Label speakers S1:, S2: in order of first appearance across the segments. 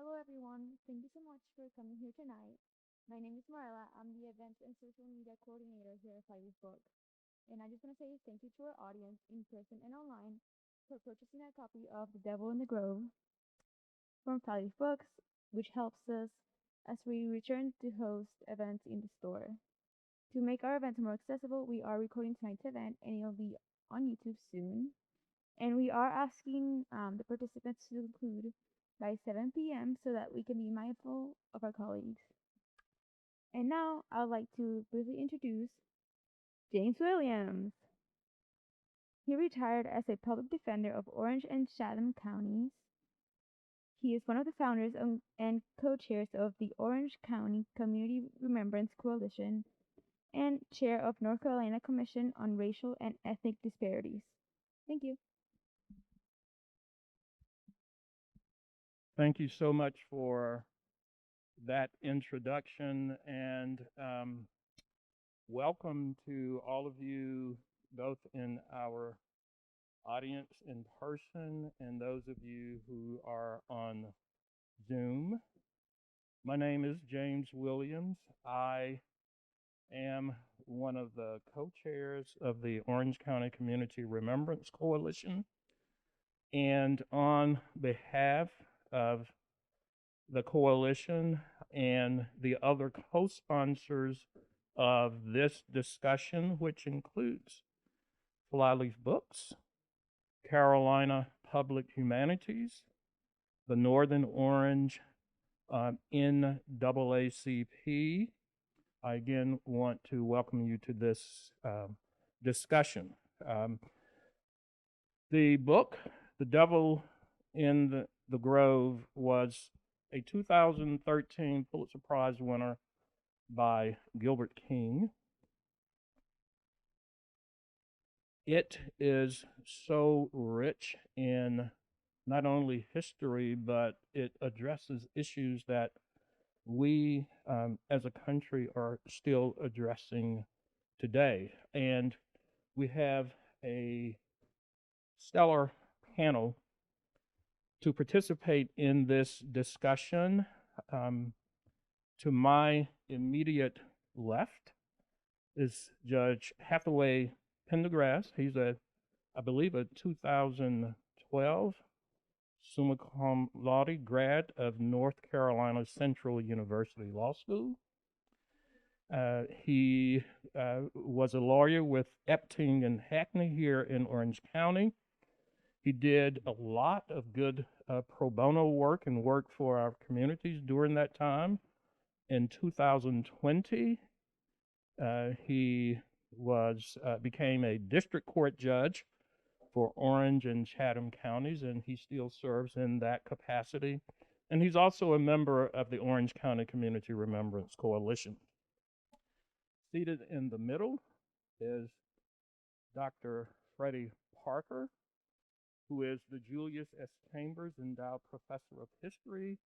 S1: Hello, everyone. Thank you so much for coming here tonight. My name is Marla. I'm the Events and Social Media Coordinator here at Friday's Books. And I just want to say thank you to our audience in person and online for purchasing a copy of The Devil in the Grove from Friday's Books, which helps us as we return to host events in the store. To make our events more accessible, we are recording tonight's event and it'll be on YouTube soon. And we are asking the participants to include by 7 p.m. so that we can be mindful of our colleagues. And now I would like to briefly introduce James Williams. He retired as a public defender of Orange and Chatham counties. He is one of the founders and co-chairs of the Orange County Community Remembrance Coalition and chair of North Carolina Commission on Racial and Ethnic Disparities. Thank you.
S2: Thank you so much for that introduction, and welcome to all of you, both in our audience in person and those of you who are on Zoom. My name is James Williams. I am one of the co-chairs of the Orange County Community Remembrance Coalition, and on behalf of the coalition and the other co-sponsors of this discussion, which includes Flyleaf Books, Carolina Public Humanities, the Northern Orange NAACP. I again want to welcome you to this discussion. The book, The Devil in the Grove, was a 2013 Pulitzer Prize winner by Gilbert King. It is so rich in not only history, but it addresses issues that we as a country are still addressing today. And we have a stellar panel to participate in this discussion. To my immediate left is Judge Hathaway Pendergrass. He's I believe, a 2012 summa cum laude grad of North Carolina Central University Law School. He was a lawyer with Epting and Hackney here in Orange County. He did a lot of good pro bono work and work for our communities during that time. In 2020, he became a district court judge for Orange and Chatham counties, and he still serves in that capacity. And he's also a member of the Orange County Community Remembrance Coalition. Seated in the middle is Dr. Freddy Parker, who is the Julius S. Chambers Endowed Professor of History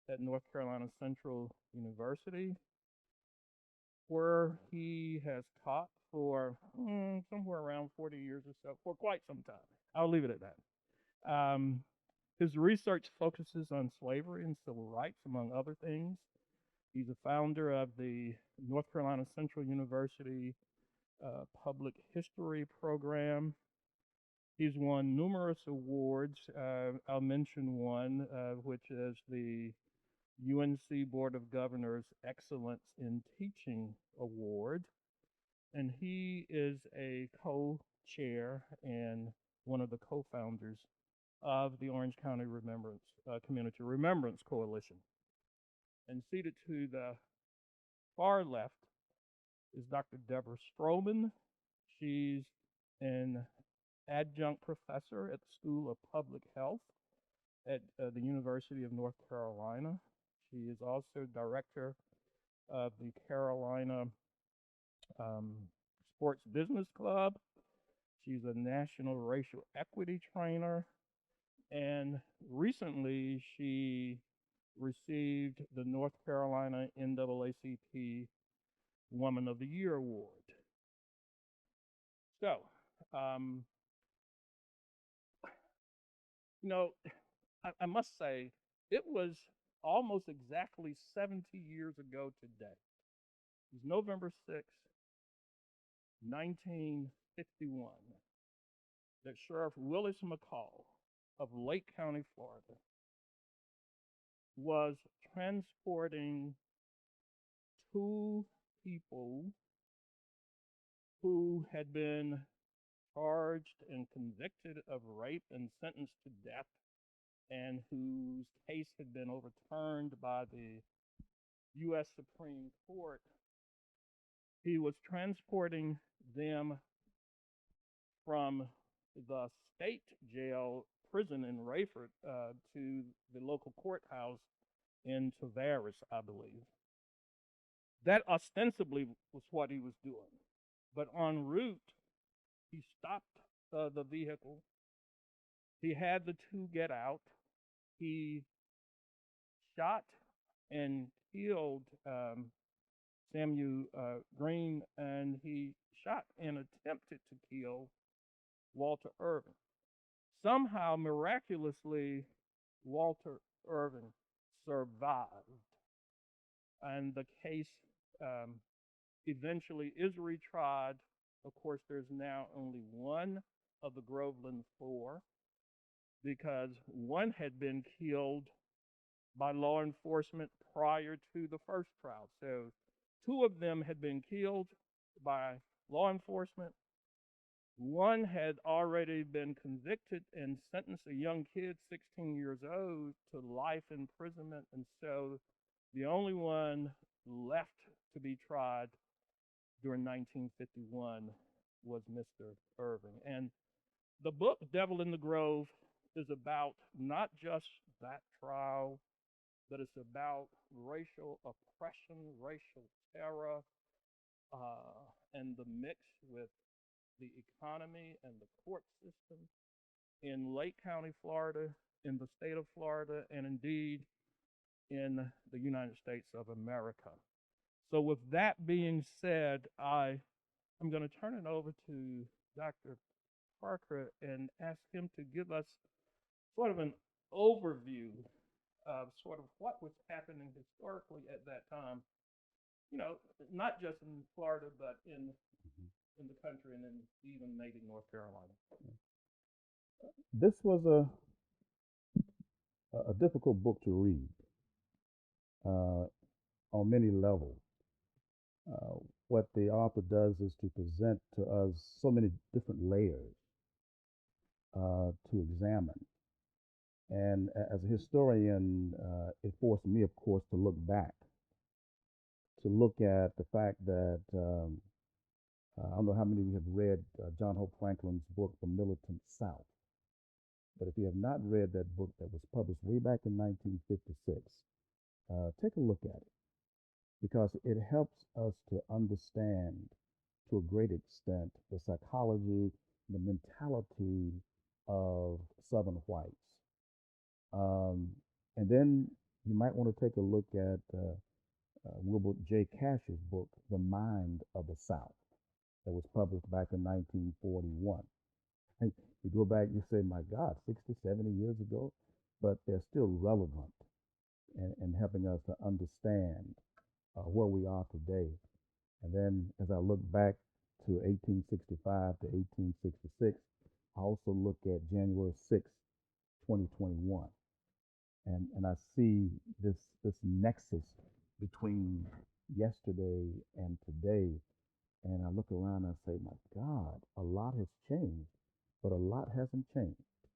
S2: at North Carolina Central University, where he has taught for somewhere around 40 years or so, for quite some time. I'll leave it at that. His research focuses on slavery and civil rights, among other things. He's a founder of the North Carolina Central University Public History Program. He's won numerous awards. I'll mention one, which is the UNC Board of Governors Excellence in Teaching Award. And he is a co-chair and one of the co-founders of the Orange County Community Remembrance Coalition. And seated to the far left is Dr. Debra Stroman. She's an adjunct professor at the School of Public Health at the University of North Carolina. She is also director of the Carolina Sports Business Club. She's a national racial equity trainer. And recently she received the North Carolina NAACP Woman of the Year Award. So, I must say, it was almost exactly 70 years ago today. It was November 6, 1951, that Sheriff Willis McCall of Lake County, Florida, was transporting two people who had been charged and convicted of rape and sentenced to death, and whose case had been overturned by the U.S. Supreme Court. He was transporting them from the state jail prison in Rayford to the local courthouse in Tavares, I believe. That ostensibly was what he was doing. But en route, he stopped the vehicle. He had the two get out. He shot and killed Samuel Green, and he shot and attempted to kill Walter Irvin. Somehow, miraculously, Walter Irvin survived, and the case eventually is retried. Of course, there's now only one of the Groveland Four, because one had been killed by law enforcement prior to the first trial. So two of them had been killed by law enforcement. One had already been convicted and sentenced, a young kid, 16 years old, to life imprisonment. And so the only one left to be tried during 1951 was Mr. Irving. And the book, Devil in the Grove, is about not just that trial, but it's about racial oppression, racial terror, and the mix with the economy and the court system in Lake County, Florida, in the state of Florida, and indeed in the United States of America. So with that being said, I'm going to turn it over to Dr. Parker and ask him to give us sort of an overview of sort of what was happening historically at that time, you know, not just in Florida, but in the country and in even maybe North Carolina.
S3: This was a difficult book to read on many levels. What the author does is to present to us so many different layers to examine. And as a historian, it forced me, of course, to look back, to look at the fact that I don't know how many of you have read John Hope Franklin's book, The Militant South. But if you have not read that book that was published way back in 1956, take a look at it, because it helps us to understand to a great extent the psychology, the mentality of Southern whites. And then you might want to take a look at Wilbur J. Cash's book, The Mind of the South, that was published back in 1941. And you go back, you say, my God, 60, 70 years ago, but they're still relevant in helping us to understand where we are today. And then as I look back to 1865 to 1866, I also look at January 6, 2021. And I see this nexus between yesterday and today. And I look around and I say, my God, a lot has changed, but a lot hasn't changed.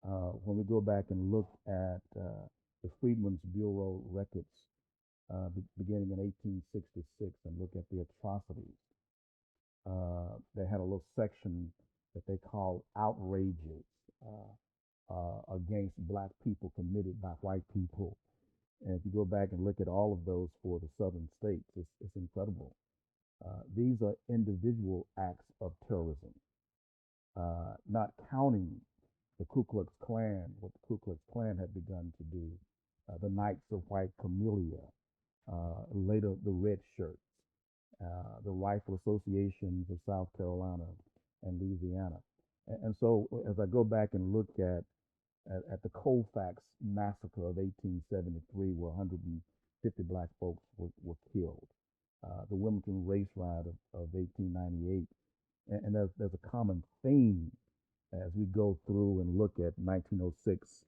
S3: When we go back and look at the Freedmen's Bureau records beginning in 1866 and look at the atrocities, they had a little section that they called outrages against Black people committed by white people. And if you go back and look at all of those for the southern states, it's incredible. These are individual acts of terrorism, not counting the Ku Klux Klan, what the Ku Klux Klan had begun to do, the Knights of White Camellia, later the Red Shirts, the Rifle Associations of South Carolina and Louisiana. And so as I go back and look at at the Colfax massacre of 1873, where 150 black folks were killed. The Wilmington Race Riot of 1898. And there's a common theme as we go through and look at 1906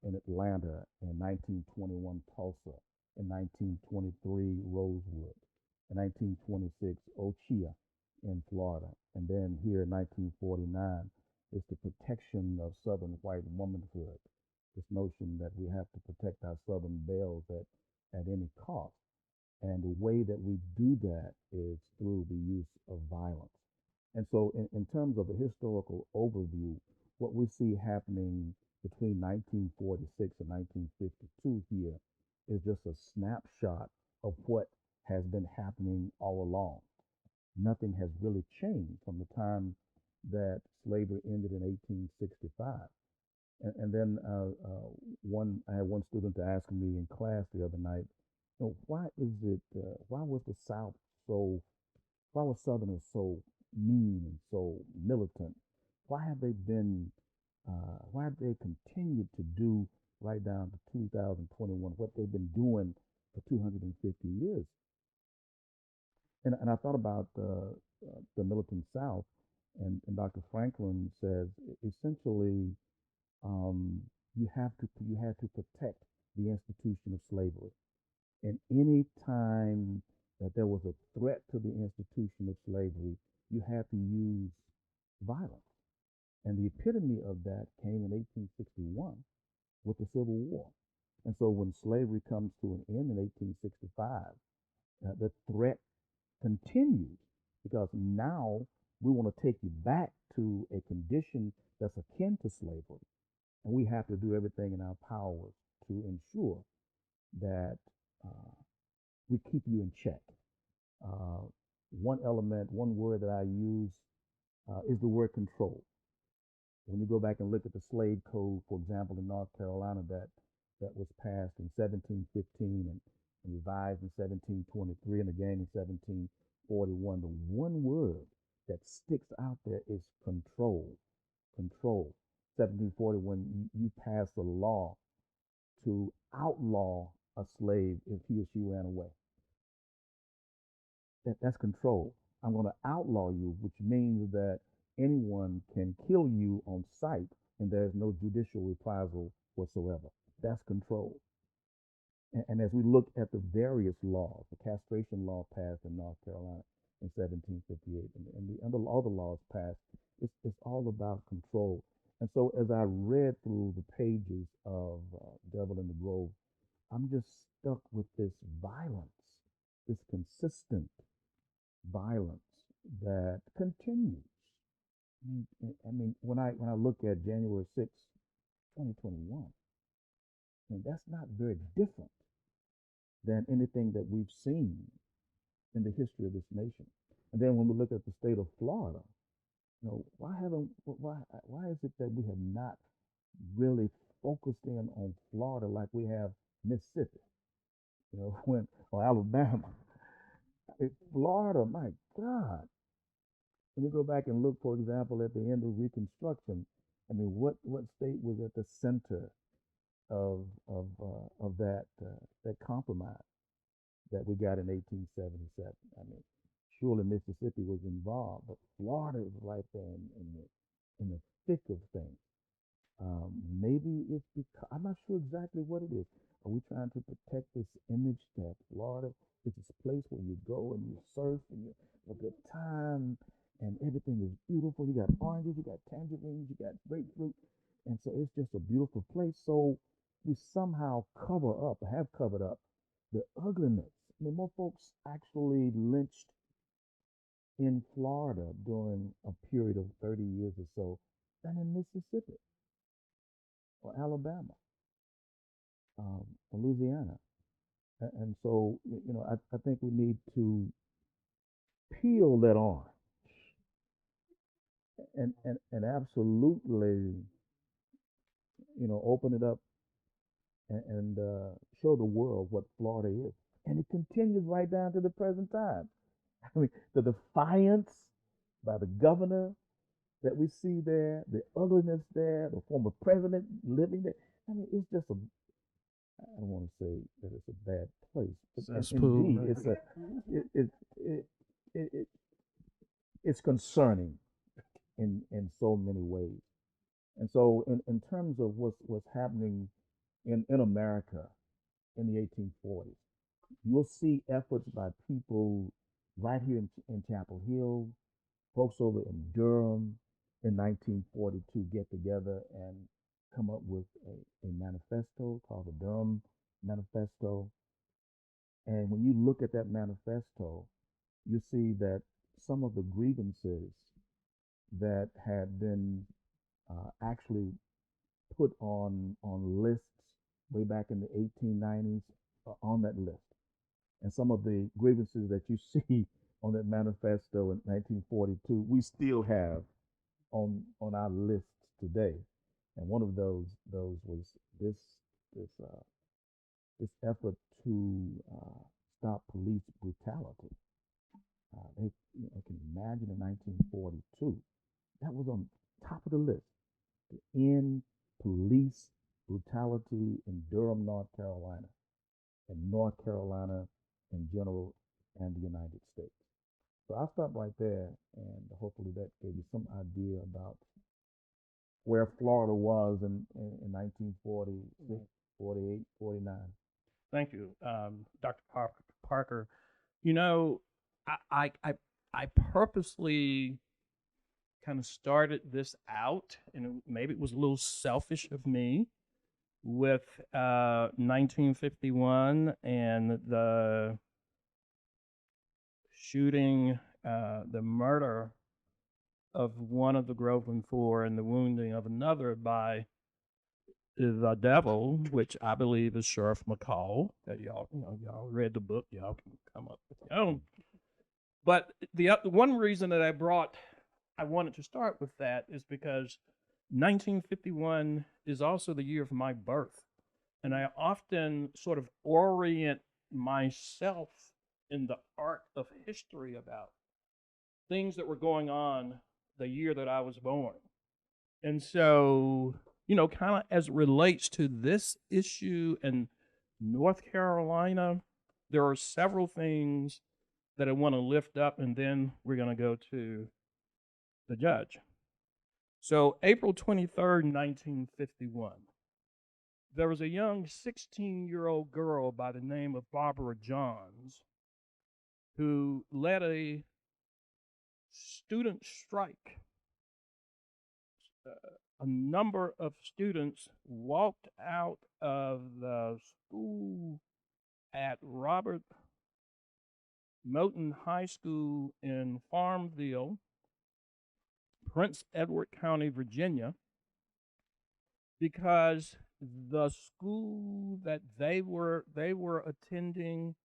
S3: in Atlanta, in 1921 Tulsa, in 1923 Rosewood, in 1926 Ochia in Florida, and then here in 1949 is the protection of Southern white womanhood. This notion that we have to protect our Southern belles at any cost. And the way that we do that is through the use of violence. And so in terms of a historical overview, what we see happening between 1946 and 1952 here is just a snapshot of what has been happening all along. Nothing has really changed from the time that slavery ended in 1865. And then I had one student ask me in class the other night, why was the South why were Southerners so mean and so militant? Why have they continued to do right down to 2021 what they've been doing for 250 years? And I thought about the militant South, and Dr. Franklin says essentially you had to protect the institution of slavery. And any time that there was a threat to the institution of slavery, you had to use violence. And the epitome of that came in 1861 with the Civil War. And so when slavery comes to an end in 1865, the threat continues, because now we want to take you back to a condition that's akin to slavery. And we have to do everything in our powers to ensure that we keep you in check. One word that I use is the word control. When you go back and look at the slave code, for example, in North Carolina, that was passed in 1715 and revised in 1723 and again in 1741, the one word that sticks out there is control. Control. 1741, you passed a law to outlaw a slave if he or she ran away. That's control. I'm going to outlaw you, which means that anyone can kill you on sight and there's no judicial reprisal whatsoever. That's control. And as we look at the various laws, the castration law passed in North Carolina in 1758 and the other laws passed, it's all about control. And so as I read through the pages of Devil in the Grove, I'm just stuck with this violence, this consistent violence that continues. I mean, when I look at January 6, 2021, that's not very different than anything that we've seen in the history of this nation. And then when we look at the state of Florida, why is it that we have not really focused in on Florida like we have Mississippi, or Alabama? Florida, my God. When you go back and look, for example, at the end of Reconstruction, what state was at the center of that compromise that we got in 1877? Surely Mississippi was involved, but Florida is right there in the thick of things. Maybe it's because I'm not sure exactly what it is. Are we trying to protect this image that Florida is this place where you go and you surf and you have a good time and everything is beautiful? You got oranges, you got tangerines, you got grapefruit, and so it's just a beautiful place. So we somehow have covered up the ugliness. More folks actually lynched in Florida during a period of 30 years or so than in Mississippi or Alabama or Louisiana. And so, I think we need to peel that orange and absolutely, open it up and show the world what Florida is. And it continues right down to the present time. The defiance by the governor that we see there, the ugliness there, the former president living there. I mean, it's just a, I don't want to say that it's a bad place, but
S2: Cesspool,
S3: indeed,
S2: right?
S3: it's a, it it's concerning in so many ways. And so, in terms of what's happening in America in the 1840s, you'll see efforts by people right here in Chapel Hill, folks over in Durham in 1942 get together and come up with a manifesto called the Durham Manifesto. And when you look at that manifesto, you see that some of the grievances that had been actually put on lists way back in the 1890s are on that list. And some of the grievances that you see on that manifesto in 1942, we still have on our lists today. And one of those was this this effort to stop police brutality. They, you know, can imagine in 1942, that was on top of the list to end police brutality in Durham, North Carolina, and North Carolina in general, and the United States. So I'll stop right there, and hopefully that gave you some idea about where Florida was in 1946, 48, 49.
S2: Thank you, Dr. Parker. You know, I purposely kind of started this out, and maybe it was a little selfish of me, with 1951 and the shooting, the murder of one of the Groveland Four and the wounding of another by the devil, which I believe is Sheriff McCall. That y'all read the book, y'all can come up with your own. But the one reason that I wanted to start with that is because 1951 is also the year of my birth. And I often sort of orient myself in the arc of history about things that were going on the year that I was born. And so, you know, kind of as it relates to this issue in North Carolina, there are several things that I want to lift up, and then we're going to go to the judge. So, April 23rd, 1951, there was a young 16-year-old girl by the name of Barbara Johns who led a student strike. A number of students walked out of the school at Robert Moton High School in Farmville, Prince Edward County, Virginia, because the school that they were attending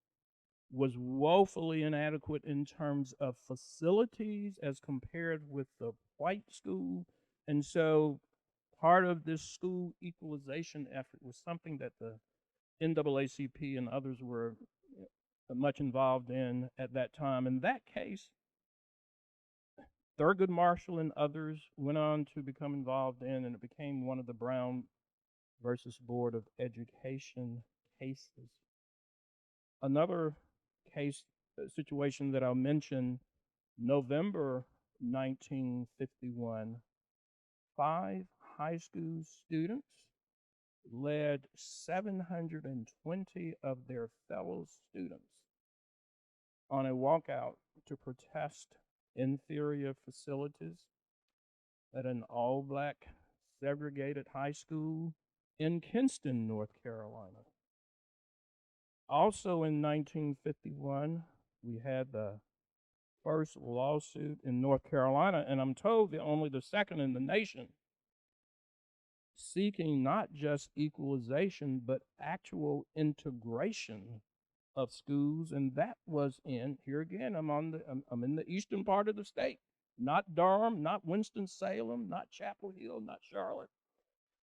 S2: was woefully inadequate in terms of facilities as compared with the white school. And so part of this school equalization effort was something that the NAACP and others were much involved in at that time. In that case, Thurgood Marshall and others went on to become involved in, and it became one of the Brown versus Board of Education cases. Another case situation that I'll mention, November 1951, 5 high school students led 720 of their fellow students on a walkout to protest inferior facilities at an all-black segregated high school in Kinston, North Carolina. Also in 1951, we had the first lawsuit in North Carolina, and I'm told only the second in the nation, seeking not just equalization, but actual integration of schools. And that was here again, I'm in the eastern part of the state, not Durham, not Winston-Salem, not Chapel Hill, not Charlotte,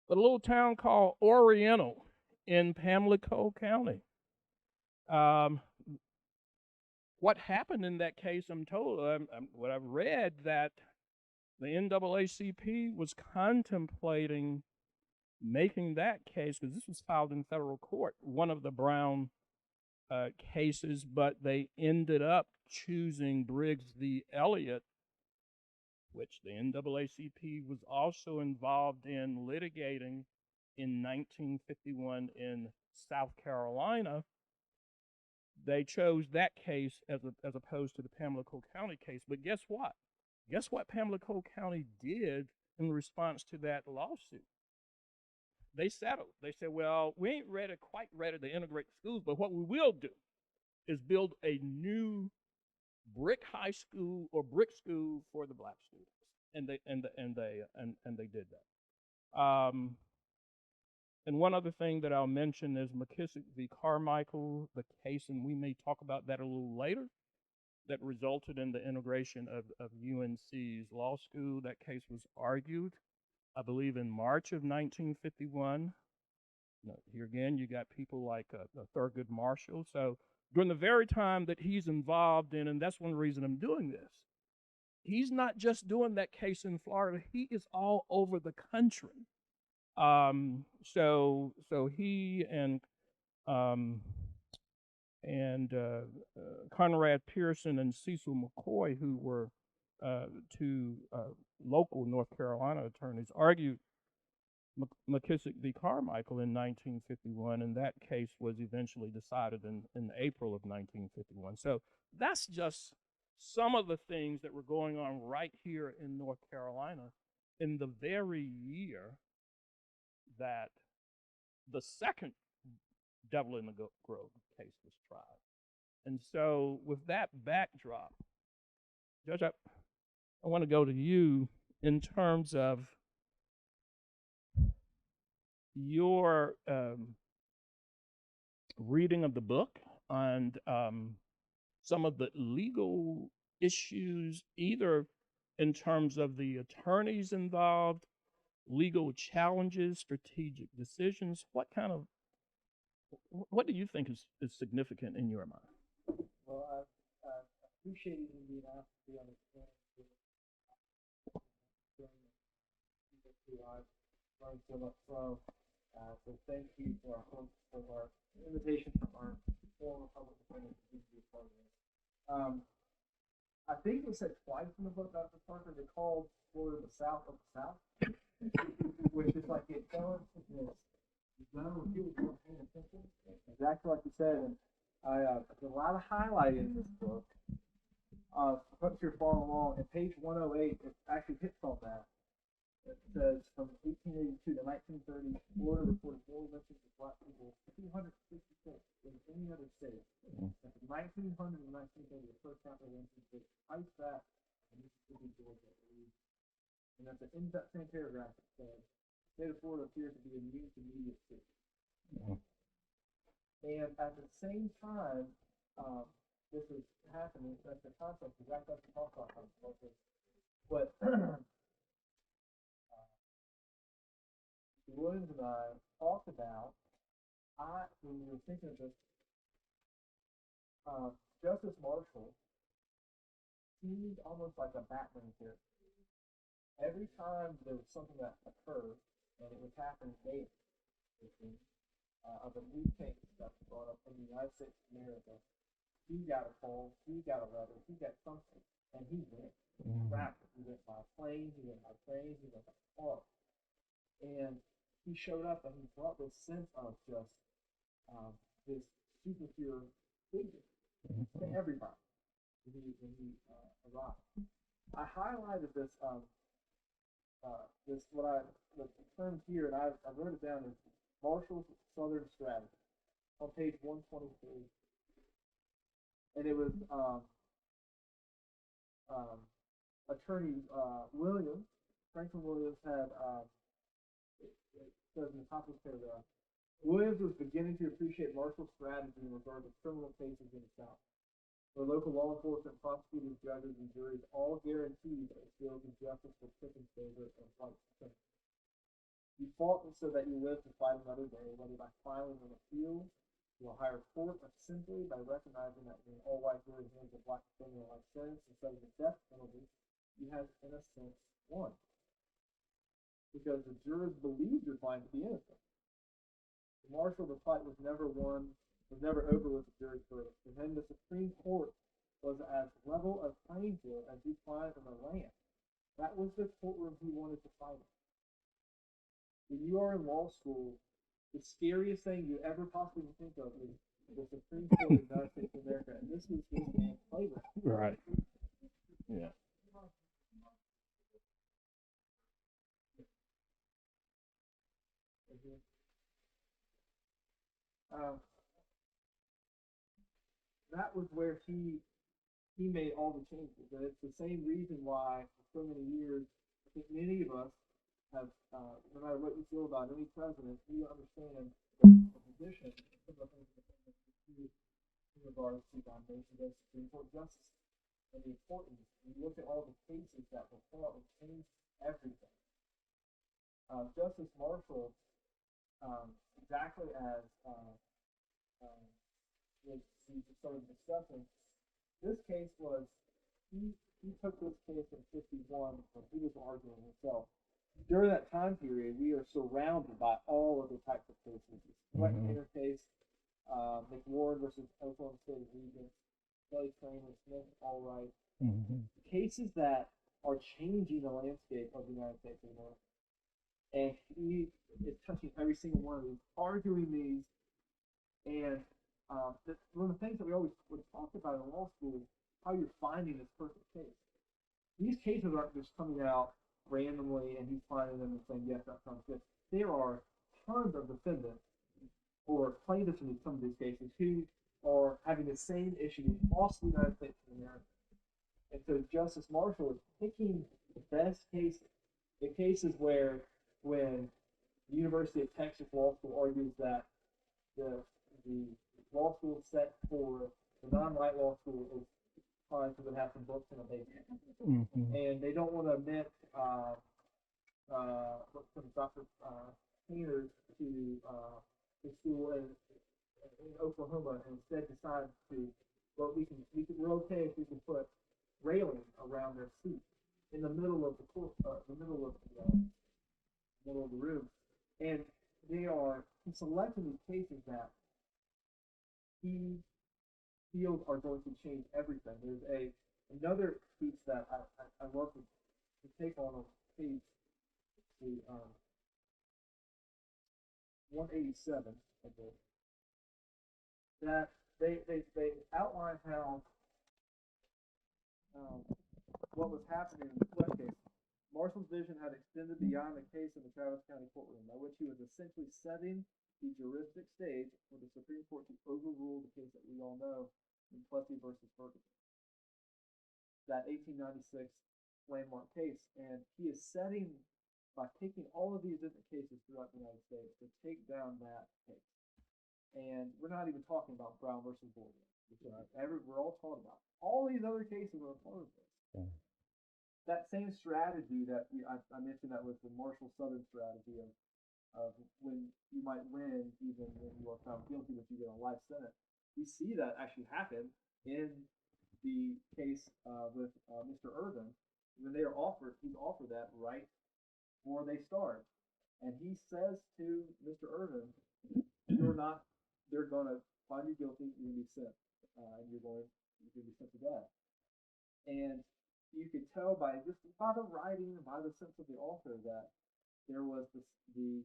S2: but a little town called Oriental in Pamlico County. What happened in that case, I'm told, what I've read, that The NAACP was contemplating making that case, because this was filed in federal court, one of the Brown cases, but they ended up choosing Briggs v. Elliott, which the NAACP was also involved in litigating in 1951 in South Carolina. They chose that case as opposed to the Pamela Cole County case. But guess what? Guess what Pamela Cole County did in response to that lawsuit? They settled. They said, well, we ain't quite ready to integrate the schools, but what we will do is build a new brick high school or brick school for the black students. And they did that. And one other thing that I'll mention is McKissick v. Carmichael, the case, and we may talk about that a little later, that resulted in the integration of UNC's law school. That case was argued, I believe, in March of 1951. Here again, you got people like Thurgood Marshall. So during the very time that he's involved in, and that's one reason I'm doing this, he's not just doing that case in Florida, he is all over the country. So he and Conrad Pearson and Cecil McCoy, who were two local North Carolina attorneys, argued McKissick v. Carmichael in 1951, and that case was eventually decided in April of 1951. So that's just some of the things that were going on right here in North Carolina in the very year that the second Devil in the Grove case was tried. And so with that backdrop, Judge, I want to go to you in terms of your reading of the book and some of the legal issues, either in terms of the attorneys involved, legal challenges, strategic decisions. What do you think is significant in your mind?
S4: Well, I appreciate you being asked to be on the panel. I've learned so much from. So thank you for our invitation from our former public defender to be a part of this. I think it was said twice in the book, Dr. Parker, they called Florida the South of the South, which is like it fell into this zone where people weren't paying attention. Exactly like you said, and there's a lot of highlighting in this book. If you're following along, at page 108, it actually hits on that. It says from 1882 to 1930, Florida reported more lynchings of black people, 266 than any other state. And from 1900 to 1930, the first capital lynchings was twice that in Mississippi, Georgia, and that's in that same paragraph. It said, the state of Florida appears to be immune to media state. And at the same time, this is happening. That's the concept. Exactly like we talked about this. But Williams and I talked about, when we were thinking of this, Justice Marshall seemed almost like a Batman character. Every time there was something that occurred, and it was happening daily, of a new case that was brought up from the United States of America, he got a call, he got a letter, he got something, and he went. Rapid. He went by plane, he went by train, he went by car. And he showed up and he brought this sense of just this superhero figure to everybody when he arrived. I highlighted this the term here, and I wrote it down as Marshall's Southern Strategy on page 123, and it was attorney Franklin Williams had. It says in the top of the paragraph, Williams was beginning to appreciate Marshall's strategy in regard to criminal cases in the South, where local law enforcement, prosecutors, judges, and juries all guaranteed that skills and justice were taken favor and white supremacy. You fought so that you lived to fight another day, whether by filing an appeal to a higher court or simply by recognizing that when all white jury hands a black criminal life sentence instead of the death penalty, you have, in a sense, won. Because the jurors believed your client to be innocent. For Marshall, the fight was never won, was never over with the jury's verdict. For him, the Supreme Court was as level a playing field as his client in the land. That was the courtroom he wanted to fight in. When you are in law school, the scariest thing you ever possibly think of is the Supreme Court of the United States of America, and this was his man's playground.
S2: Right. Yeah.
S4: That was where he made all the changes, and it's the same reason why for so many years, I think many of us have, no matter what you feel about any president, we understand the position of the things in regards to nomination of Supreme Court justices and the importance. You look at all the cases that were fought and changed everything. Justice Marshall, exactly as we just started discussing, this case was, he took this case in 51 when he was arguing himself. During that time period, we are surrounded by all of the types of cases. This Wetner case, McWard versus Oklahoma State of Regents, Kelly Kramer, Smith, Allright. Cases that are changing the landscape of the United States of America. And he is touching every single one of these, arguing these, and one of the things that we always would talk about in law school is how you're finding this perfect case. These cases aren't just coming out randomly and he's finding them and saying, yes, that sounds good. There are tons of defendants or plaintiffs in some of these cases who are having the same issue across the United States of America. And so Justice Marshall is picking the best cases, the cases where when the University of Texas Law School argues that the law school set for the non-white law school is fine because it has some books in a basement. And they don't want to admit Dr. Painter to the school in Oklahoma and instead decide to, well, we're okay if we can put railing around their seat in the middle of the court, middle of the room. And he's selecting these cases that he feels are going to change everything. There's another piece that I love to take on page 187 of this, that they outline how what was happening in the Sweat case. Marshall's vision had extended beyond the case in the Travis County courtroom, by which he was essentially setting the juristic stage for the Supreme Court to overrule the case that we all know in Plessy versus Ferguson, that 1896 landmark case. And he is setting, by taking all of these different cases throughout the United States, to take down that case. And we're not even talking about Brown versus Boyd, which we're all taught about. All these other cases are a part of this. That same strategy that I mentioned, that was the Marshall Southern strategy of when you might win even when you are found guilty but you get a life sentence. We see that actually happen in the case with Mr. Irvin, when he's offered that right before they start. And he says to Mr. Irvin, they're going to find you guilty, you're going to be sent, and you're going to be sent to death. And you could tell by the writing, by the sense of the author, that there was the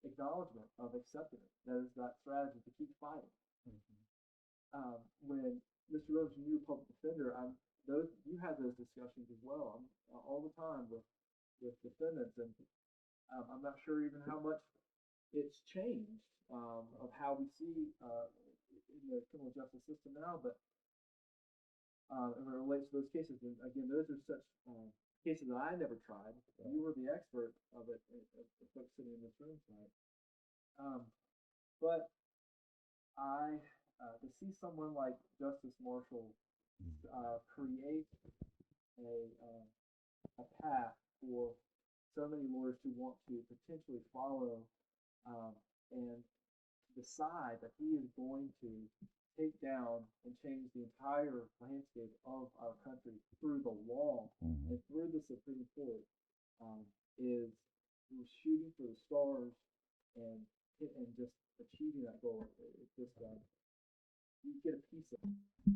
S4: acknowledgement of accepting it. That is that strategy to keep fighting. When Mr. Rhodes, you were public defender, you had those discussions as well all the time with defendants, and I'm not sure even how much it's changed of how we see in the criminal justice system now, but and it relates to those cases. And again, those are such cases that I never tried. You were the expert of it, the folks sitting in this room tonight. But to see someone like Justice Marshall create a path for so many lawyers who want to potentially follow and decide that he is going to take down and change the entire landscape of our country through the law and through the Supreme Court is we're shooting for the stars and just achieving that goal. It's just you get a piece of it.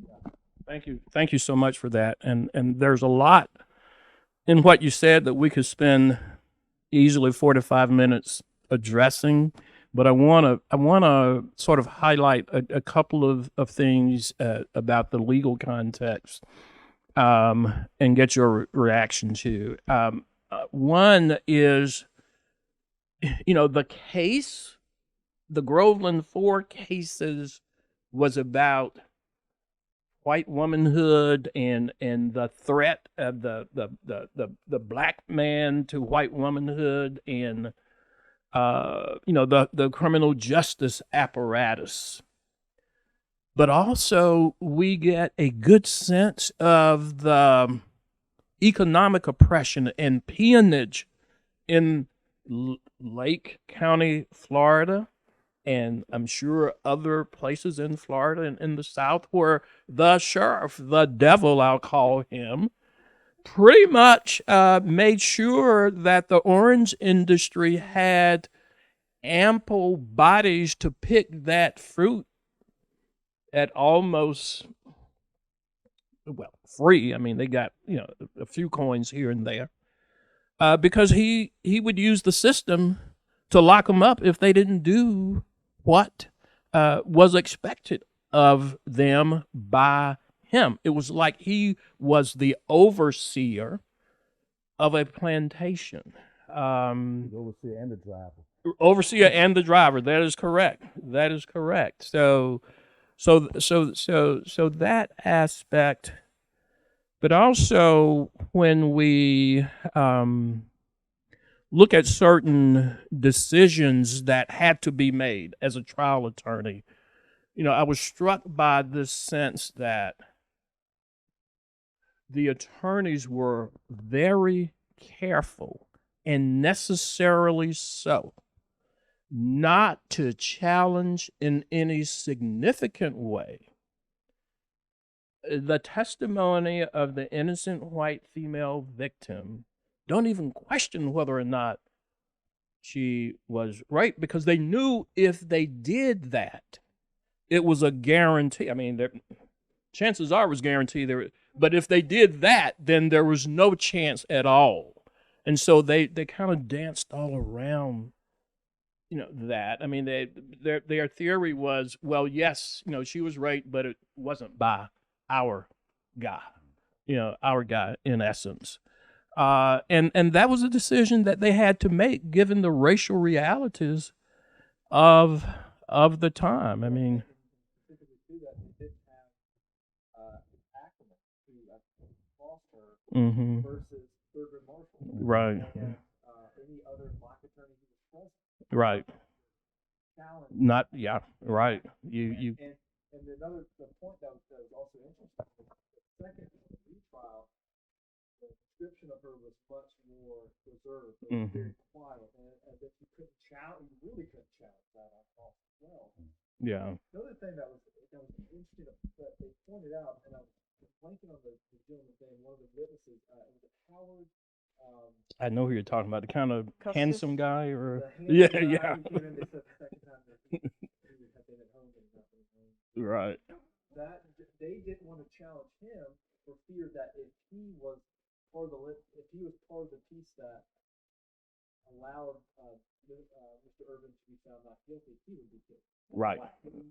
S4: Yeah.
S2: Thank you so much for that. And there's a lot in what you said that we could spend easily 45 minutes addressing, but I want to sort of highlight a couple of things about the legal context and get your reaction to. One is, the case, the Groveland 4 cases was about white womanhood and the threat of the black man to white womanhood and the criminal justice apparatus. But also we get a good sense of the economic oppression and peonage in Lake County, Florida, and I'm sure other places in Florida and in the South, where the sheriff, the devil, I'll call him, pretty much made sure that the orange industry had ample bodies to pick that fruit at almost, free. I mean, they got, a few coins here and there, because he would use the system to lock them up if they didn't do what was expected of them by him. It was like he was the overseer of a plantation.
S3: The overseer and the driver.
S2: Overseer and the driver. That is correct. That is correct. So that aspect, but also when we look at certain decisions that had to be made as a trial attorney, I was struck by this sense that the attorneys were very careful, and necessarily so, not to challenge in any significant way the testimony of the innocent white female victim. Don't even question whether or not she was right, because they knew if they did that, it was a guarantee. I mean, chances are it was guaranteed there, but if they did that, then there was no chance at all. And so they kind of danced all around, that. I mean, their theory was, well, yes, she was right, but it wasn't by our guy, our guy in essence. And that was a decision that they had to make given the racial realities of the time. I mean,
S4: Specifically to that, they did have Ackerman who foster versus Thurgood Marshall.
S2: Right.
S4: And any other black attorney who was present.
S2: Right.
S4: Challenge.
S2: Not, yeah, right.
S4: And the point that was also interesting, the second retrial, the description of her was much more reserved, it was very quiet, and that you really couldn't challenge that on call as well.
S2: Yeah.
S4: The other thing that was interesting that they pointed out, and I was blanking on the gentleman's name, one of the witnesses, it was Howard.
S2: I know who you're talking about, the kind of handsome guy, or
S4: Yeah.
S2: Yeah.
S4: They said the second time that he had been at home and not been at home.
S2: Right.
S4: That they didn't want to challenge him for fear that if he was part of the piece that allowed Mr. Urban to be found not guilty, he would be killed.
S2: Right.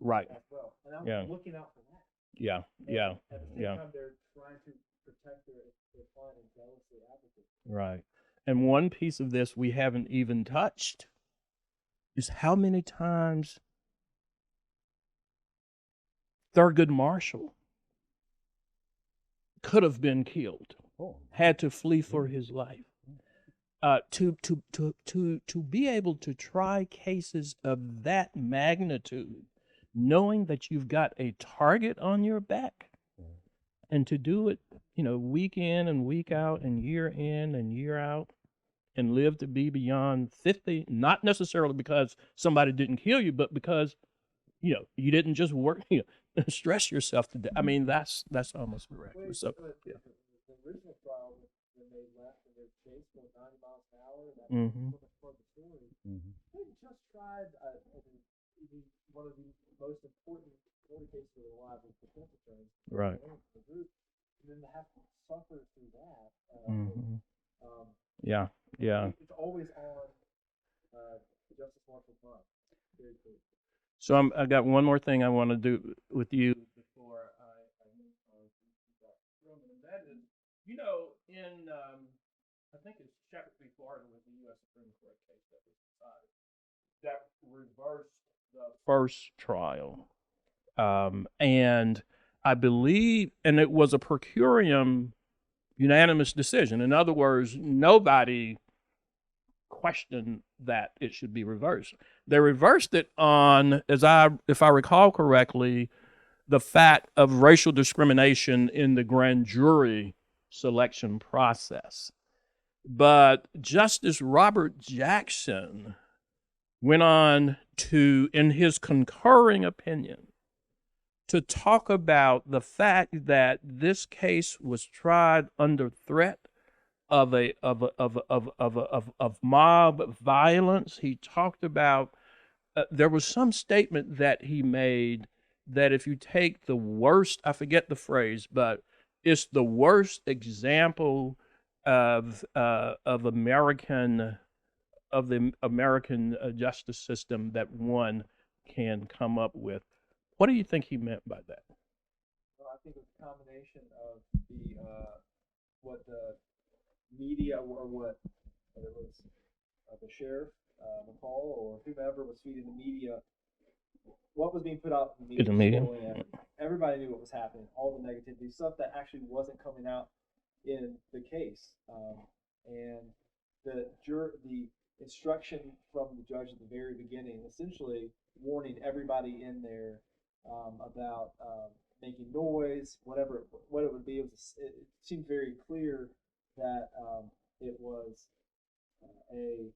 S2: Right.
S4: As well. And I was looking out for that.
S2: Yeah.
S4: And at the same time, they're trying to protect their client and jealously advocate.
S2: Right. And one piece of this we haven't even touched is how many times Thurgood Marshall could have been killed, had to flee for his life. To be able to try cases of that magnitude, knowing that you've got a target on your back, and to do it, week in and week out and year in and year out, and live to be beyond 50, not necessarily because somebody didn't kill you, but because, you didn't just work, stress yourself to death. I mean, that's almost
S4: Wait,
S2: miraculous. So,
S4: but
S2: yeah.
S4: the original trial, when they left and they chased going 90 miles an hour, and that
S2: Mhm.
S4: was so much part of the story.
S3: Mhm.
S4: They just tried one of the most important court cases of their lives with defense attorneys,
S2: Right.
S4: the group, and then to have to suffer through that.
S2: Mhm.
S4: Um,
S2: Yeah. Yeah.
S4: It's always on Justice Marshall's mind. Very clear.
S2: So I got one more thing I want to do with you before I move on to Dr. Stroman, and that is, you know, in I think it's Chapter 3, Florida, was the U.S. Supreme Court case that was decided that reversed the first trial, and I believe, and it was a per curiam unanimous decision. In other words, nobody questioned that it should be reversed. They reversed it on, if I recall correctly, the fact of racial discrimination in the grand jury selection process. But Justice Robert Jackson went on to, in his concurring opinion, to talk about the fact that this case was tried under threat of mob violence. He talked about there was some statement that he made that if you take the worst, I forget the phrase, but it's the worst example of American of the American justice system that one can come up with. What do you think he meant by that?
S4: Well, I think it's a combination of the what the media or what whether it was the sheriff McCall or whomever was feeding the media what was being put out in the
S2: In the media.
S4: media. Everybody knew what was happening, all the negativity, stuff that actually wasn't coming out in the case, and the instruction from the judge at the very beginning, essentially warning everybody in there about making noise, whatever what it would be. It seemed very clear that it was a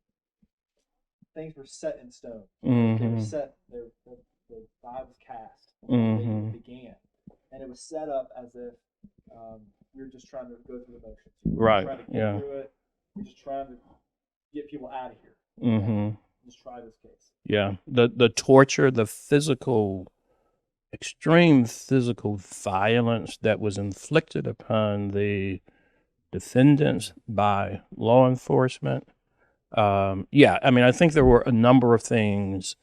S4: things were set in stone. They were set. The die was cast before they even began, and it was set up as if we were just trying to go through the motions.
S2: Right.
S4: We're trying to
S2: Yeah.
S4: get through it. We're just trying to get people out of here. Just try this case.
S2: Yeah. The torture, the extreme physical violence that was inflicted upon the defendants by law enforcement. Yeah, I mean, I think there were a number of things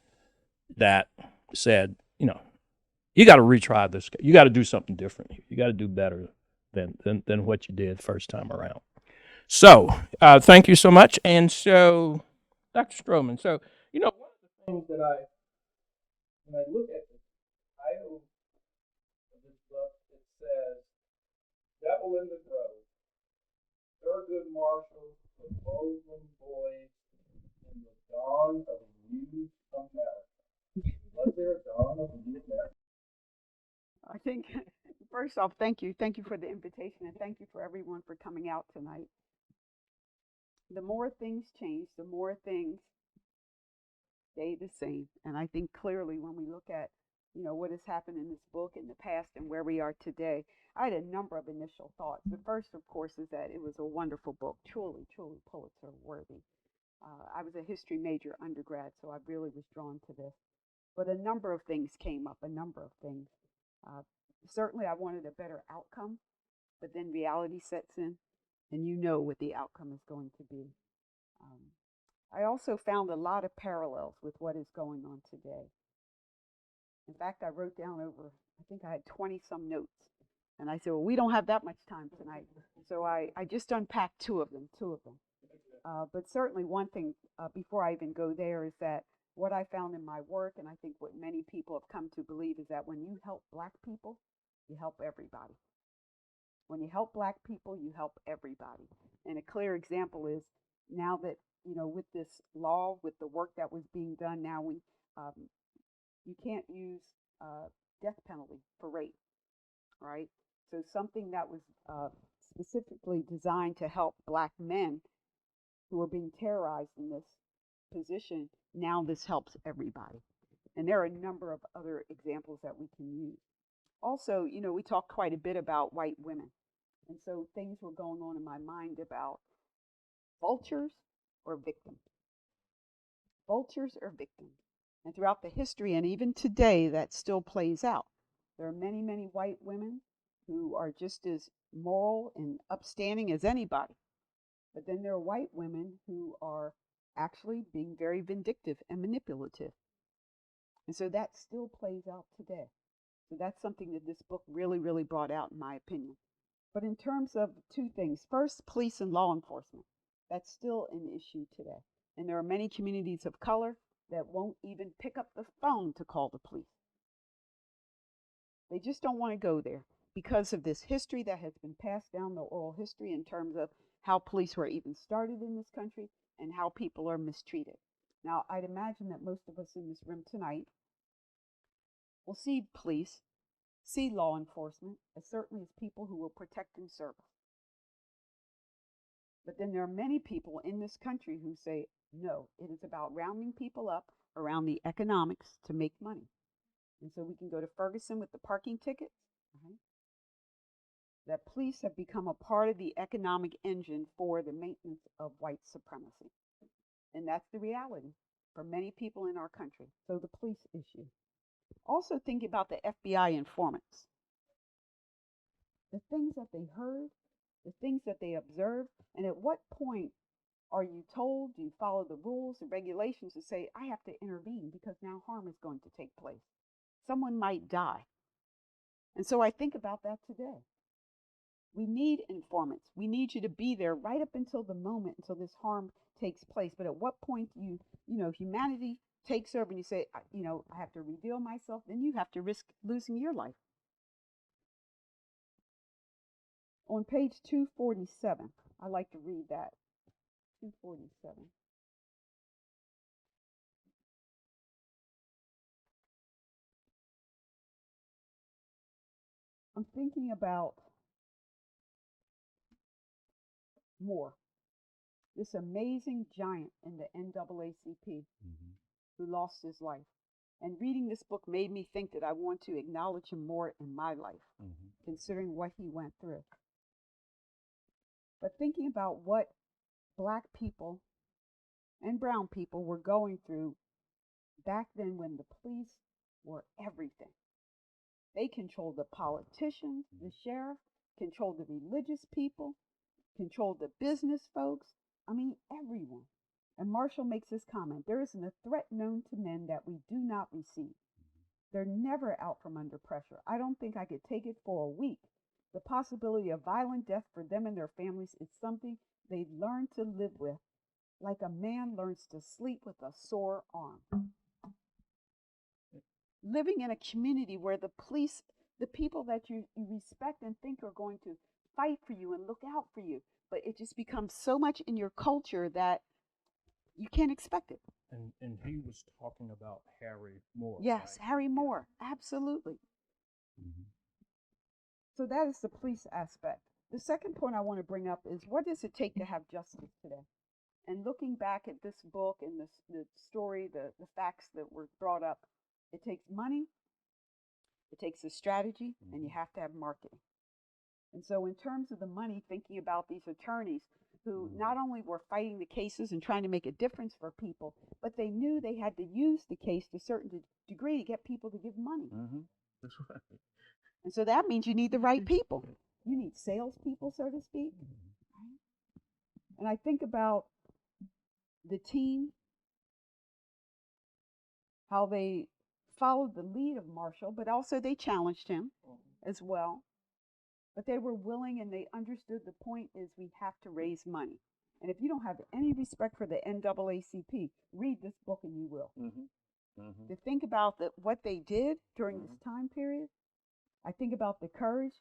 S2: that said, you know, you got to retry this. You got to do something different here. You got to do better than what you did first time around. So, thank you so much. And so, Dr. Stroman, so, you know, one of the things that when I look at the title of this book, it says, Devil in the Grove, Thurgood Marshall, the Groveland Boys, in the dawn of a new America. Was there a dawn of a new America?
S5: I think, first off, thank you. Thank you for the invitation, and thank you for everyone for coming out tonight. The more things change, the more things stay the same. And I think clearly when we look at, you know, what has happened in this book in the past and where we are today, I had a number of initial thoughts. The first, of course, is that it was a wonderful book, truly, truly Pulitzer worthy. I was a history major undergrad, so I really was drawn to this. But a number of things came up, a number of things. Certainly, I wanted a better outcome, but then reality sets in, and you know what the outcome is going to be. I also found a lot of parallels with what is going on today. In fact, I wrote down I think I had 20 some notes. And I said, well, we don't have that much time tonight. So I just unpacked two of them. But certainly one thing, before I even go there, is that what I found in my work, and I think what many people have come to believe, is that when you help Black people, you help everybody. When you help Black people, you help everybody. And a clear example is now that, you know, with this law, with the work that was being done, now you can't use death penalty for rape, right? So something that was specifically designed to help Black men who are being terrorized in this position, now this helps everybody. And there are a number of other examples that we can use. Also, you know, we talk quite a bit about white women. And so things were going on in my mind about vultures or victims. Vultures or victims. And throughout the history and even today, that still plays out. There are many, many white women who are just as moral and upstanding as anybody. But then there are white women who are actually being very vindictive and manipulative. And so that still plays out today. So that's something that this book really, really brought out, in my opinion. But in terms of two things, first, police and law enforcement. That's still an issue today. And there are many communities of color that won't even pick up the phone to call the police. They just don't want to go there because of this history that has been passed down, the oral history, in terms of how police were even started in this country and how people are mistreated. Now, I'd imagine that most of us in this room tonight will see police, see law enforcement, as certainly as people who will protect and serve us. But then there are many people in this country who say, no, it is about rounding people up around the economics to make money. And so we can go to Ferguson with the parking tickets. Right? That police have become a part of the economic engine for the maintenance of white supremacy. And that's the reality for many people in our country. So the police issue. Also thinking about the FBI informants. The things that they heard, the things that they observed, and at what point are you told, do you follow the rules, the regulations to say, I have to intervene because now harm is going to take place. Someone might die. And so I think about that today. We need informants. We need you to be there right up until the moment, until this harm takes place. But at what point you know, humanity takes over and you say, you know, I have to reveal myself, then you have to risk losing your life. On page 247, I like to read that. 247. I'm thinking about Moore, this amazing giant in the NAACP who lost his life. And reading this book made me think that I want to acknowledge him more in my life, considering what he went through. But thinking about what Black people and brown people were going through back then when the police were everything. They controlled the politicians, the sheriff, controlled the religious people, controlled the business folks. I mean, everyone. And Marshall makes this comment, there isn't a threat known to men that we do not receive. They're never out from under pressure. I don't think I could take it for a week. The possibility of violent death for them and their families is something they've learned to live with, like a man learns to sleep with a sore arm. Living in a community where the police, the people that you respect and think are going to fight for you and look out for you, but it just becomes so much in your culture that you can't expect it.
S2: And he was talking about Harry Moore.
S5: Yes,
S2: right?
S5: Harry Moore, absolutely. So that is the police aspect. The second point I want to bring up is, what does it take to have justice today? And looking back at this book and the story, the facts that were brought up, it takes money, it takes a strategy, and you have to have marketing. And so in terms of the money, thinking about these attorneys who not only were fighting the cases and trying to make a difference for people, but they knew they had to use the case to a certain degree to get people to give money.
S3: That's right.
S5: And so that means you need the right people. You need salespeople, so to speak. And I think about the team, how they followed the lead of Marshall, but also they challenged him as well. But they were willing and they understood the point is we have to raise money. And if you don't have any respect for the NAACP, read this book and you will. To think about what they did during this time period, I think about the courage,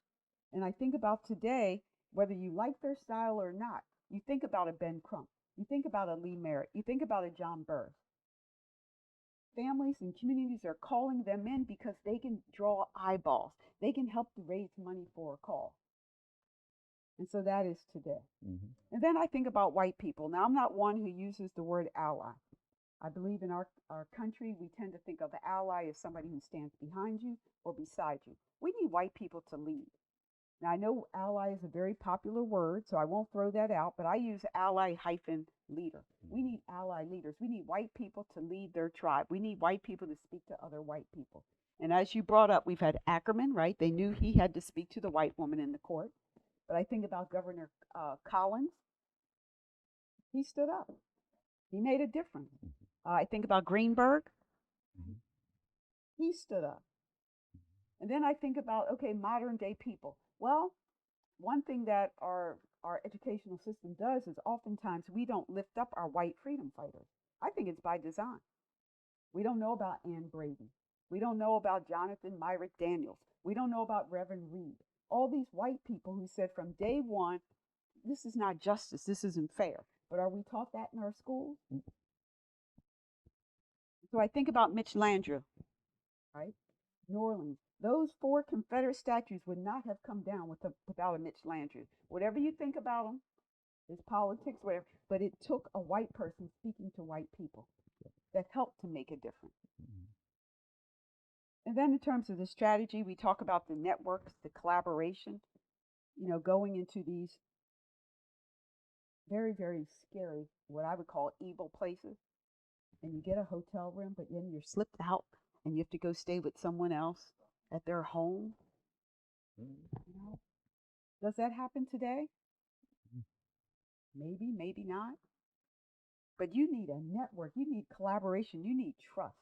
S5: and I think about today, whether you like their style or not, you think about a Ben Crump, you think about a Lee Merritt, you think about a John Burrs. Families and communities are calling them in because they can draw eyeballs. They can help to raise money for a call. And so that is today. And then I think about white people. Now, I'm not one who uses the word ally. I believe in our country, we tend to think of an ally as somebody who stands behind you or beside you. We need white people to lead. Now, I know ally is a very popular word, so I won't throw that out, but I use ally hyphen leader. We need ally leaders. We need white people to lead their tribe. We need white people to speak to other white people. And as you brought up, we've had Ackerman, right? They knew he had to speak to the white woman in the court. But I think about Governor Collins. He stood up. He made a difference. I think about Greenberg. He stood up. And then I think about, okay, modern day people. Well, one thing that our educational system does is oftentimes we don't lift up our white freedom fighters. I think it's by design. We don't know about Ann Brady. We don't know about Jonathan Myrick Daniels. We don't know about Reverend Reed. All these white people who said from day one, this is not justice, this isn't fair. But are we taught that in our schools? So I think about Mitch Landrieu, right? New Orleans. Those 4 Confederate statues would not have come down without a Mitch Landrieu. Whatever you think about him, his politics, whatever, but it took a white person speaking to white people that helped to make a difference. And then in terms of the strategy, we talk about the networks, the collaboration, going into these very, very scary, what I would call evil places. And you get a hotel room, but then you're slipped out and you have to go stay with someone else at their home. Does that happen today? Maybe, maybe not. But you need a network. You need collaboration. You need trust.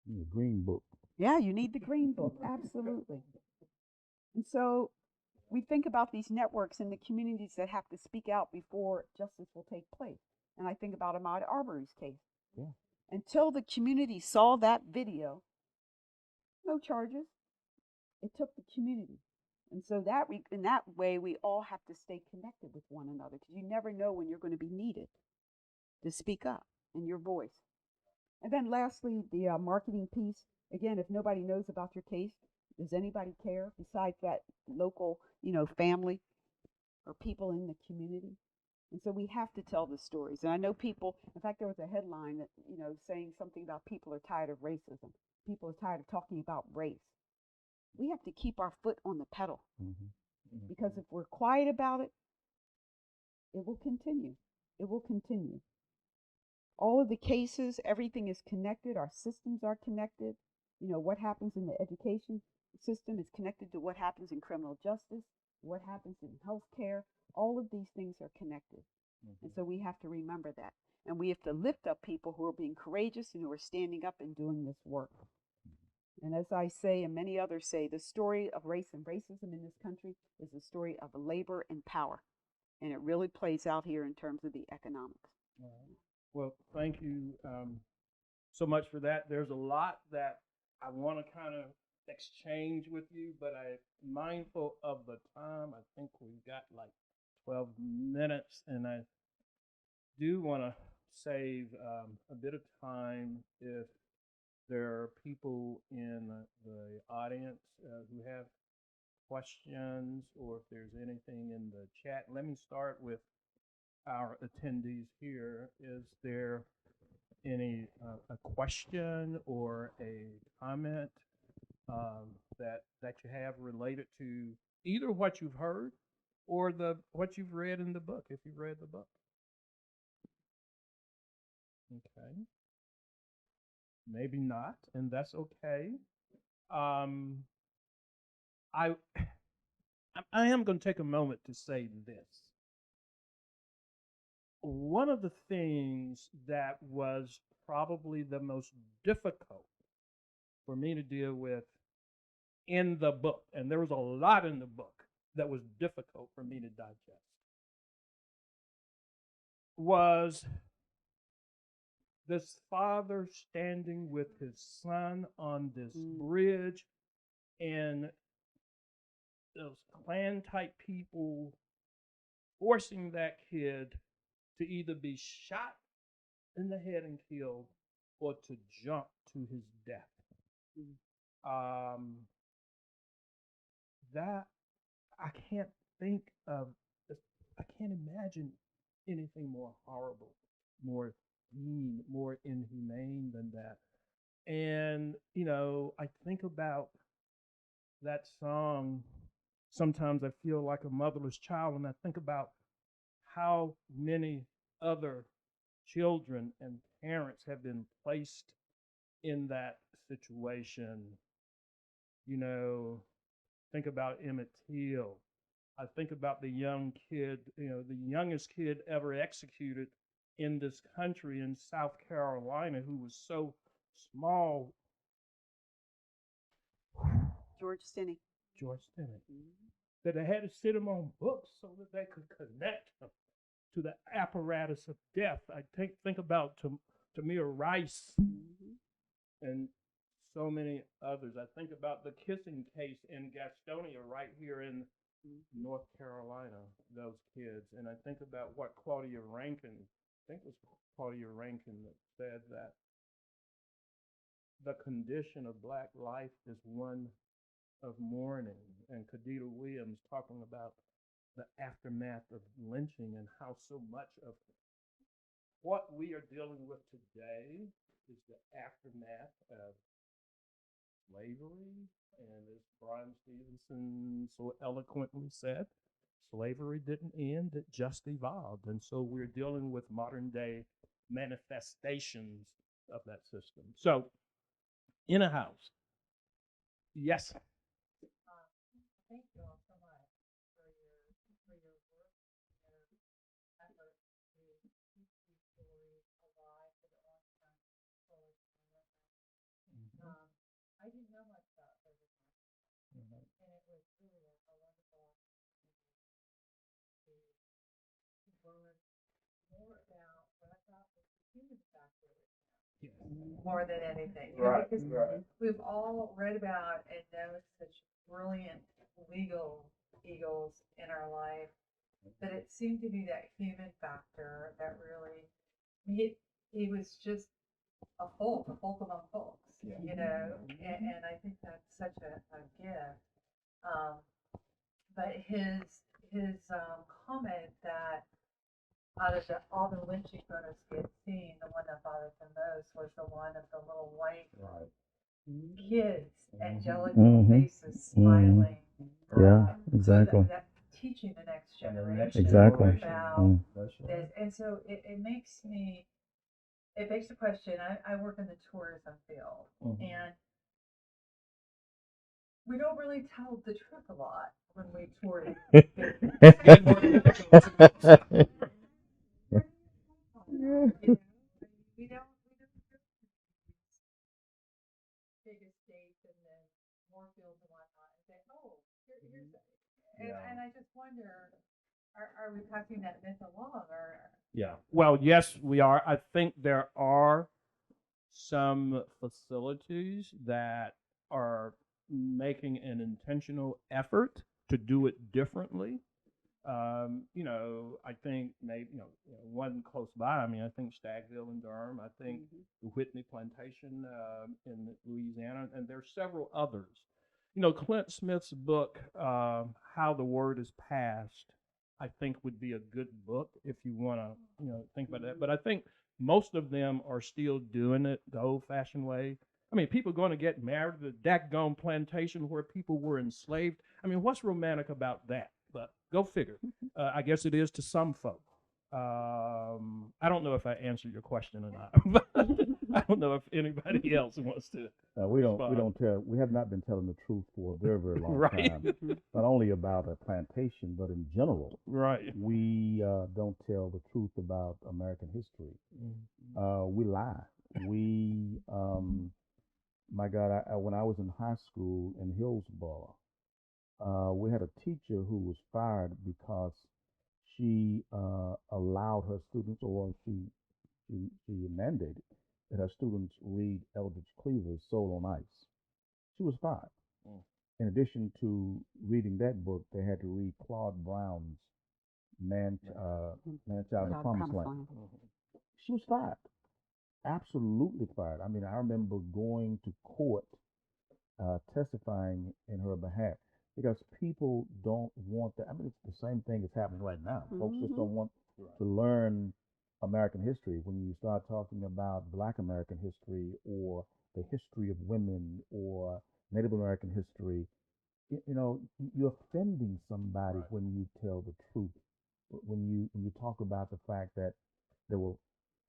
S3: The Green Book.
S5: Yeah, you need the Green Book. Absolutely. And so we think about these networks and the communities that have to speak out before justice will take place. And I think about Ahmaud Arbery's case.
S3: Yeah.
S5: Until the community saw that video, no charges. It took the community. And so in that way, we all have to stay connected with one another because you never know when you're going to be needed to speak up in your voice. And then lastly, the marketing piece. Again, if nobody knows about your case, does anybody care besides that local, family or people in the community? And so we have to tell the stories. And I know people, in fact, there was a headline that, saying something about people are tired of racism. People are tired of talking about race. We have to keep our foot on the pedal because if we're quiet about it, it will continue. It will continue. All of the cases, everything is connected. Our systems are connected. What happens in the education system is connected to what happens in criminal justice, what happens in healthcare. All of these things are connected. And so we have to remember that. And we have to lift up people who are being courageous and who are standing up and doing this work. And as I say, and many others say, the story of race and racism in this country is the story of labor and power. And it really plays out here in terms of the economics.
S2: Well, thank you so much for that. There's a lot that I want to kind of exchange with you, but I'm mindful of the time. I think we've got like 12 minutes, and I do want to save a bit of time if there are people in the audience who have questions or if there's anything in the chat. Let me start with our attendees here. Is there any a question or a comment that you have related to either what you've heard or what you've read in the book, if you've read the book? Okay. Maybe not, and that's okay. I am going to take a moment to say this. One of the things that was probably the most difficult for me to deal with in the book, and there was a lot in the book that was difficult for me to digest, was this father standing with his son on this bridge, and those Klan type people forcing that kid to either be shot in the head and killed or to jump to his death. That I can't think of, I can't imagine anything more horrible, more mean, more inhumane than that. And, you know, I think about that song. Sometimes I feel like a motherless child, and I think about how many other children and parents have been placed in that situation. You know, think about Emmett Till. I think about the young kid, you know, the youngest kid ever executed in this country in South Carolina, who was so small.
S5: George Stinney.
S2: George Stinney. That they had to sit him on books so that they could connect him to the apparatus of death. I think about Tamir Rice and so many others. I think about the kissing case in Gastonia right here in North Carolina, those kids. And I think about what Claudia Rankin, I think it was Claudia Rankin that said that the condition of Black life is one of mourning, and Khadija Williams talking about the aftermath of lynching and how so much of what we are dealing with today is the aftermath of slavery. And as Brian Stevenson so eloquently said, slavery didn't end, it just evolved. And so we're dealing with modern day manifestations of that system. So, in a house, yes.
S6: Thank you all so much for your work and your effort to keep these stories alive for the Orange County Coalition. I didn't know much about Thurgood Marshall, and it was really a wonderful opportunity to learn more about what I thought was the human factor more than anything.
S2: Right,
S6: Because
S2: right.
S6: we've all read about and know such brilliant legal eagles in our life, but it seemed to be that human factor that really he was just a folk among folks, you know, and I think that's such a gift. But his comment that out of all the lynching photos he had seen, the one that bothered him most was the one of the little white kids, angelic faces smiling.
S3: Yeah, exactly.
S6: That teaching the next generation
S3: Exactly.
S6: about this. And so it makes the question. I work in the tourism field, and we don't really tell the truth a lot when we tour. We don't big estates and then more fields and whatnot and say, oh, here's that. And I just wonder, are we passing that myth along, or?
S2: Yeah. Well, yes, we are. I think there are some facilities that are making an intentional effort to do it differently. You know, I think maybe, one close by. I mean, I think Stagville in Durham. I think the Whitney Plantation in Louisiana, and there's several others. You know, Clint Smith's book, How the Word is Passed, I think would be a good book if you want to, think about that. But I think most of them are still doing it the old-fashioned way. I mean, people going to get married to the daggone plantation where people were enslaved. I mean, what's romantic about that? But go figure. I guess it is to some folk. I don't know if I answered your question or not. I don't know if anybody else wants to.
S3: We have not been telling the truth for a very, very long
S2: Right.
S3: time. Not only about a plantation, but in general.
S2: Right.
S3: We don't tell the truth about American history. We lie. We, my God, when I was in high school in Hillsborough, we had a teacher who was fired because she allowed her students, or she mandated that her students read Eldridge Cleaver's Soul on Ice. She was fired. In addition to reading that book, they had to read Claude Brown's Man Child in the Promised Land. She was fired. Absolutely fired. I mean, I remember going to court testifying in her behalf because people don't want that. I mean, it's the same thing that's happening right now. Folks just don't want to learn American history, when you start talking about Black American history or the history of women or Native American history, you know, you're offending somebody when you tell the truth. When you talk about the fact that there were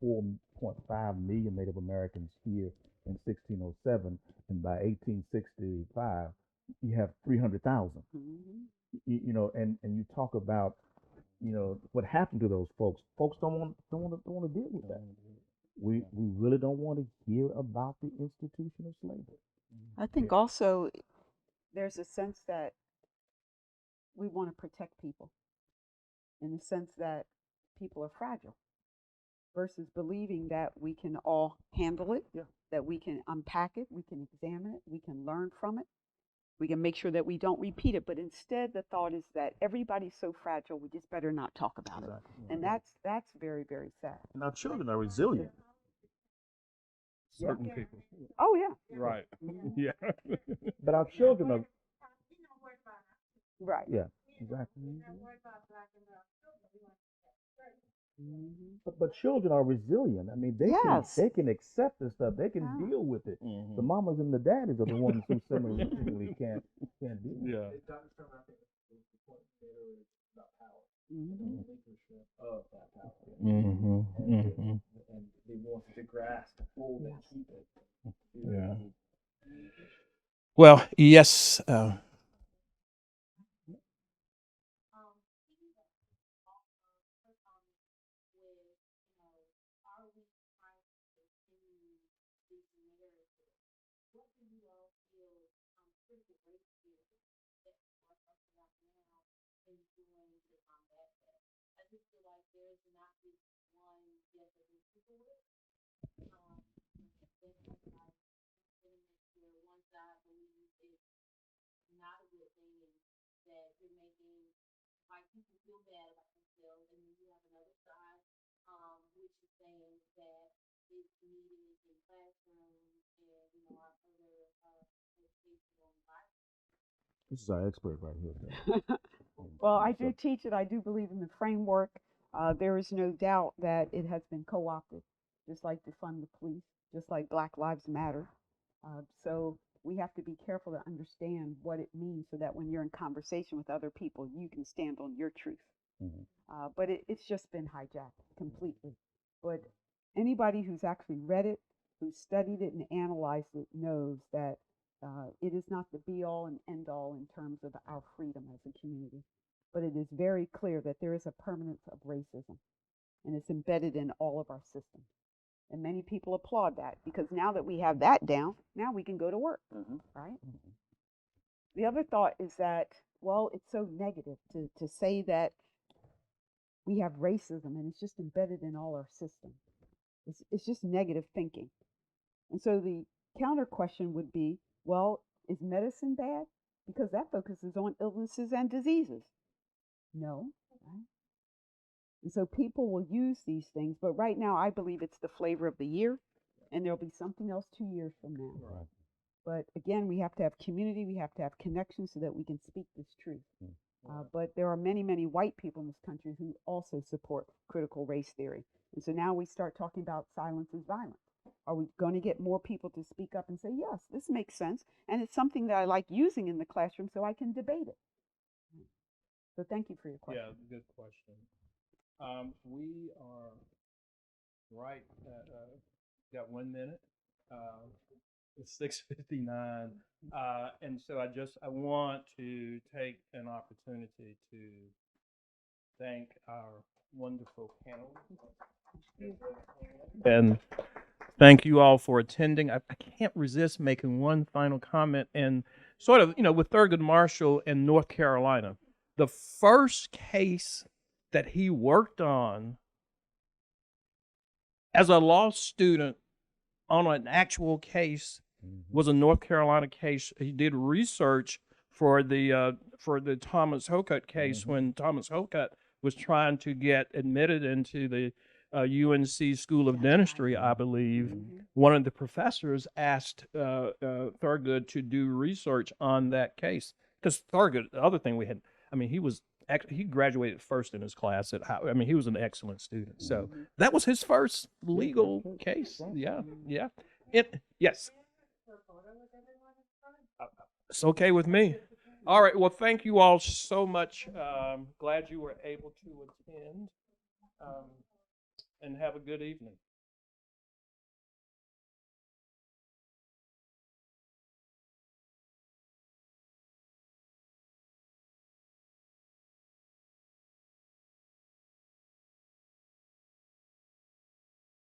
S3: 4.5 million Native Americans here in 1607, and by 1865 you have 300,000. You know, and you talk about, you know, what happened to those folks. Folks don't want to deal with that. We really don't want to hear about the institution of slavery.
S5: I think also there's a sense that we want to protect people, in the sense that people are fragile, versus believing that we can all handle it, that we can unpack it, we can examine it, we can learn from it, we can make sure that we don't repeat it. But instead, the thought is that everybody's so fragile, we just better not talk about it. And that's very, very sad.
S3: And our children are resilient.
S2: Certain people.
S5: Oh yeah.
S2: Right. Yeah.
S3: But our children are,
S5: Right.
S3: yeah, exactly. But children are resilient. I mean, they can accept this stuff. They can deal with it. The mamas and the daddies are the ones who similarly can't deal with it.
S2: Yeah.
S4: Dr. Stroman, I think the point you made earlier is about power. The relinquishment of that power. And they want to grasp, hold, and keep it.
S2: Yeah. Well, yes.
S3: This is our expert right here.
S5: Well, I do teach it. I do believe in the framework. There is no doubt that it has been co-opted, just like defund the police, just like Black Lives Matter. So we have to be careful to understand what it means, so that when you're in conversation with other people, you can stand on your truth. But it's just been hijacked completely. But anybody who's actually read it, who's studied it and analyzed it, knows that it is not the be-all and end-all in terms of our freedom as a community. But it is very clear that there is a permanence of racism, and it's embedded in all of our systems. And many people applaud that, because now that we have that down, now we can go to work, right? The other thought is that, well, it's so negative to say that we have racism and it's just embedded in all our systems. It's just negative thinking. And so the counter question would be, well, is medicine bad? Because that focuses on illnesses and diseases. No, right? And so people will use these things, but right now I believe it's the flavor of the year, and there'll be something else 2 years from now.
S3: Right.
S5: But again, we have to have community, we have to have connections so that we can speak this truth. But there are many, many white people in this country who also support critical race theory. And so now we start talking about silence is violence. Are we going to get more people to speak up and say, yes, this makes sense, and it's something that I like using in the classroom so I can debate it? So thank you for your question.
S2: Yeah, good question. We are right at, got 1 minute. It's 6:59. And so I want to take an opportunity to thank our wonderful panel. And thank you all for attending. I can't resist making one final comment, and sort of, with Thurgood Marshall in North Carolina, the first case that he worked on as a law student on an actual case was a North Carolina case. He did research for the Thomas Hocutt case when Thomas Hocutt was trying to get admitted into the UNC School of Dentistry, I believe. One of the professors asked Thurgood to do research on that case, because Thurgood, the other thing we had, he was he graduated first in his class at Howard. I mean, he was an excellent student. So that was his first legal case. Yeah, yeah. Yes. It's okay with me. All right. Well, thank you all so much. Glad you were able to attend. And have a good evening.